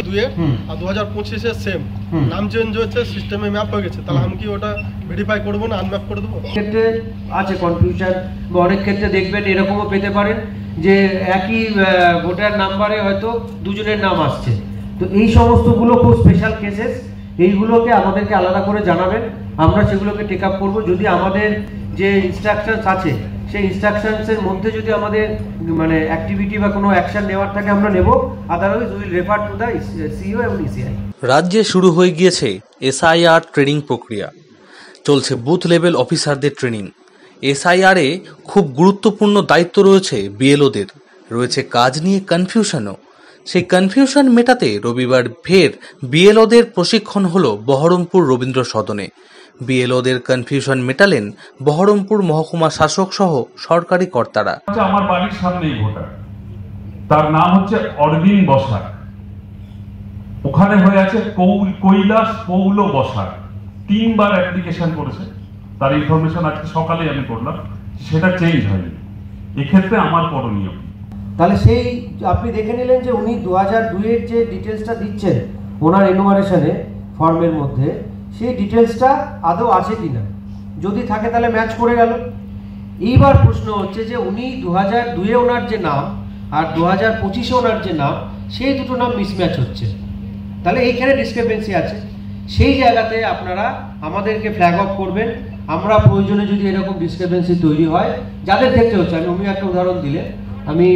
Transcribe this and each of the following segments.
দুয়ে আর 2025-এ সেম নাম চেঞ্জ হয়েছে, সিস্টেমে ম্যাপ হয়ে গেছে, তাহলে আমি কি ওটা ভেরিফাই করবো না আনম্যাপ করে দেবো? ক্ষেত্রে আছে কনফিউশন, বা অনেক ক্ষেত্রে দেখবেন এরকমও পেতে পারেন যে একই ভোটার নাম্বারে হয়তো দুজনের নাম আসছে। তো এই সমস্তগুলো খুব স্পেশাল কেসেস, এইগুলোকে আমাদেরকে আলাদা করে জানাবেন, আমরা সেগুলোকে টেক আপ করবো। যদি আমাদের যে ইনস্ট্রাকশনস আছে সেই ইনস্ট্রাকশনসের মধ্যে যদি আমাদের মানে অ্যাক্টিভিটি বা কোনো অ্যাকশন নেওয়ার থাকে আমরা নেব, otherwise will refer to the CEO এবং ইসিআই। রাজ্যে শুরু হয়ে গিয়েছে এসআইআর ট্রেনিং প্রক্রিয়া, চলছে বুথ লেভেল অফিসারদের ট্রেনিং। এসআইআরে খুব গুরুত্বপূর্ণ দায়িত্ব রয়েছে বিএলওদের, রয়েছে কাজ নিয়ে কনফিউশনও। সেই কনফিউশন মেটাতে রবিবার ফের বিএলওদের প্রশিক্ষণ হলো বহরমপুর রবীন্দ্র সদনে। বিএলওদের কনফিউশন মেটালেন বহরমপুর মহকুমা শাসক সহ সরকারি কর্তারা। আমার বাড়ির সামনেই ভোটার, তার নাম হচ্ছে অরবিন বসাক, ওখানে হয়ে আছে কৈলাস পৌল বসাক, 3 বার অ্যাপ্লিকেশন করেছে, তার ইনফরমেশন আজকে সকালে আমি করলাম, সেটা চেঞ্জ হয়নি। এক্ষেত্রে আমার করণীয় তাহলে সেই আপনি দেখে নিলেন যে উনি 2002-এর যে ডিটেলসটা দিচ্ছেন ওনার এনুমারেশনে ফর্মের মধ্যে, সেই ডিটেলসটা আদৌ আছে কিনা, যদি থাকে তাহলে ম্যাচ করে গেল। এইবার প্রশ্ন হচ্ছে যে উনি 2002-এ ওনার যে নাম আর 2025-এ ওনার যে নাম, সেই দুটো নাম মিসম্যাচ হচ্ছে, তাহলে এইখানে ডিসক্রিপেন্সি আছে। সেই জায়গাতে আপনারা আমাদেরকে ফ্ল্যাগ অফ করবেন। আমরা প্রয়োজনে যদি এরকম ডিসক্রিপেন্সি তৈরি হয়, যাদের ক্ষেত্রে হচ্ছে, আমি একটা উদাহরণ দিলে আমি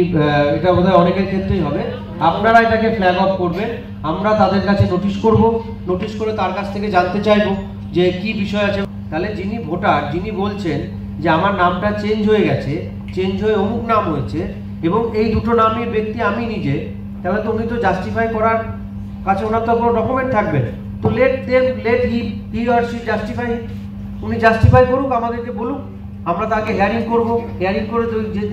এটা বোধহয় অনেকের ক্ষেত্রেই হবে, আপনারা এটাকে ফ্ল্যাগ অফ করবেন, আমরা তাদের কাছে নোটিশ করব, নোটিশ করে তার কাছ থেকে জানতে চাইবো যে কি বিষয় আছে। তাহলে যিনি ভোটার, যিনি বলছেন যে আমার নামটা চেঞ্জ হয়ে গেছে, চেঞ্জ হয়ে অমুক নাম হয়েছে এবং এই দুটো নামই ব্যক্তি আমি নিজে, তাহলে তো উনি তো জাস্টিফাই করার কাছে ওনার তো কোনো ডকুমেন্ট থাকবে না। তো let he or she justify, উনি জাস্টিফাই করুক, আমাদেরকে বলুক, আমরা তাকে হিয়ারিং করব। হিয়ারিং করে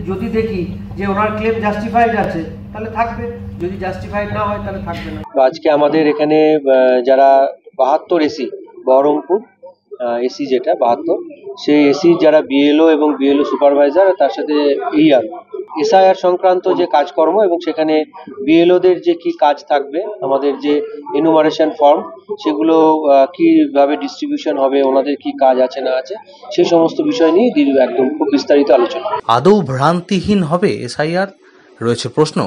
যদি দেখি যে ওনার ক্লেম জাস্টিফাইড আছে তাহলে থাকবে, যদি জাস্টিফাইড না হয় তাহলে থাকবে না। আজকে আমাদের এখানে যারা 72 এসি বহরমপুর এসি যেটা 72, সেই এসি যারা বিএলও এবং বিএলও সুপারভাইজার, তার সাথে এসআইআর সংক্রান্ত যে কাজকর্ম এবং সেখানে বিএলওদের যে কি কাজ থাকবে, আমাদের যে এনুমারেশন ফর্ম সেগুলো কিভাবে ডিস্ট্রিবিউশন হবে, ওনাদের কি কাজ আছে না আছে, সেই সমস্ত বিষয় নিয়ে একদম খুব বিস্তারিত আলোচনা। আদৌ ভ্রান্তিহীন হবে এসআইআর, রয়েছে প্রশ্ন।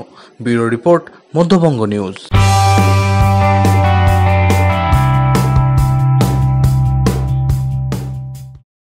Bureau report, Madhyabanga news.